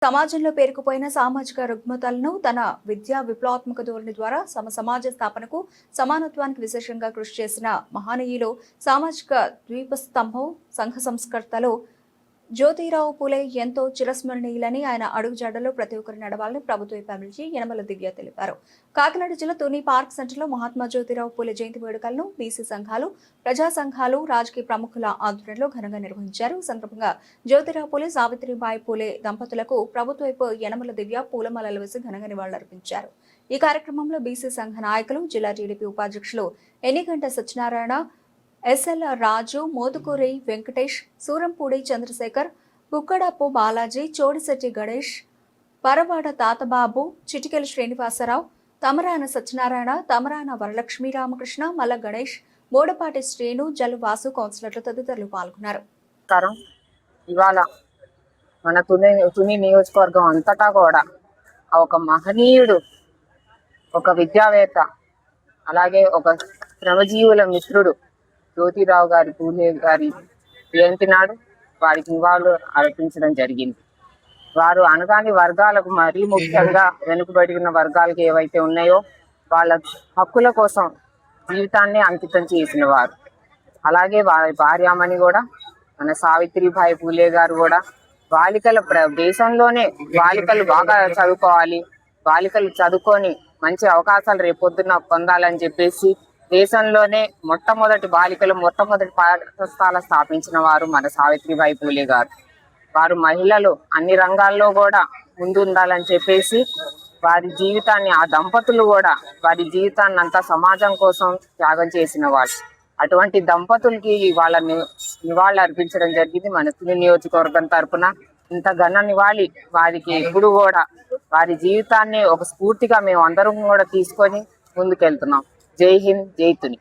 సమాజంలో పేరుకుపోయిన సామాజిక రుగ్మతలను తన విద్యా విప్లవాత్మక ధోరణి ద్వారా సమాజ స్థాపనకు సమానత్వానికి విశేషంగా కృషి చేసిన మహనీయులు సామాజిక ద్వీపస్తంభం సంఘ సంస్కర్తలు జ్యోతిరావు పూలే ఎంతో చిరస్మరణీయులని ఆయన అడుగుజాడలో ప్రతి ఒక్కరు నడవాలని ప్రభుత్వ ఎమ్మెల్యే యనమల దివ్య తెలిపారు. కాకినాడ జిల్లా తుని పార్క్ సెంటర్లో మహాత్మా జ్యోతిరావు పూలే జయంతి వేడుకలను బీసీ సంఘాలు, ప్రజా సంఘాలు, రాజకీయ ప్రముఖుల ఆధ్వర్యంలో ఘనంగా నిర్వహించారు. ఈ సందర్భంగా జ్యోతిరావు పూలే, సావిత్రిబాయి పూలే దంపతులకు ప్రభుత్వ యనమల దివ్య పూలమాలలు వేసి ఘనంగా నివాళులర్పించారు. ఈ కార్యక్రమంలో బీసీ సంఘ నాయకులు, జిల్లా టీడీపీ ఉపాధ్యక్షులు ఎన్నిగంట సత్యనారాయణ, ఎస్ఎల్ రాజు, మోదుకూరి వెంకటేష్, సూరంపూడి చంద్రశేఖర్, కుక్కడప్పు బాలాజీ, చోడిశెట్టి గణేష్, పరవాడ తాతబాబు, చిటికెల శ్రీనివాసరావు, తమరాన సత్యనారాయణ, తమరాన వరలక్ష్మీ రామకృష్ణ, మల్ల గణేష్, బోడపాటి శ్రీను, జల్లు వాసు, కౌన్సిలర్లు తదితరులు పాల్గొన్నారు. ఇవాళ మన తుని నియోజకవర్గం అంతటా కూడా ఒక మహనీయుడు, ఒక విద్యావేత్త, అలాగే ఒక శ్రమజీవుల మిత్రుడు జ్యోతిరావు గారి పూలే గారి జయంతి నాడు వారికి నివాళులు అర్పించడం జరిగింది. వారు అనగాని వర్గాలకు, మరీ ముఖ్యంగా వెనుకబడిన వర్గాలకు ఏవైతే ఉన్నాయో వాళ్ళ హక్కుల కోసం జీవితాన్ని అంకితం చేసిన వారు. అలాగే వారి భార్యామణి కూడా, మన సావిత్రిబాయి పూలే గారు కూడా దేశంలోనే బాలికలు బాగా చదువుకోవాలి, బాలికలు చదువుకొని మంచి అవకాశాలు రేపొద్దున పొందాలని చెప్పేసి దేశంలోనే మొట్టమొదటి పాఠశాల స్థాపించిన వారు మన సావిత్రిబాయి పూలే గారు. వారు మహిళలు అన్ని రంగాల్లో కూడా ముందు ఉండాలని చెప్పేసి వారి జీవితాన్ని, ఆ దంపతులు కూడా వారి జీవితాన్ని అంతా సమాజం కోసం త్యాగం చేసిన వాళ్ళు. అటువంటి దంపతులకి వాళ్ళని నివాళులు అర్పించడం జరిగింది. మన తుని నియోజకవర్గం తరఫున ఇంత ఘన నివాళి వారికి ఎప్పుడు కూడా వారి జీవితాన్ని ఒక స్ఫూర్తిగా మేము అందరం కూడా తీసుకొని ముందుకెళ్తున్నాం. జై హింద్, జై తుని.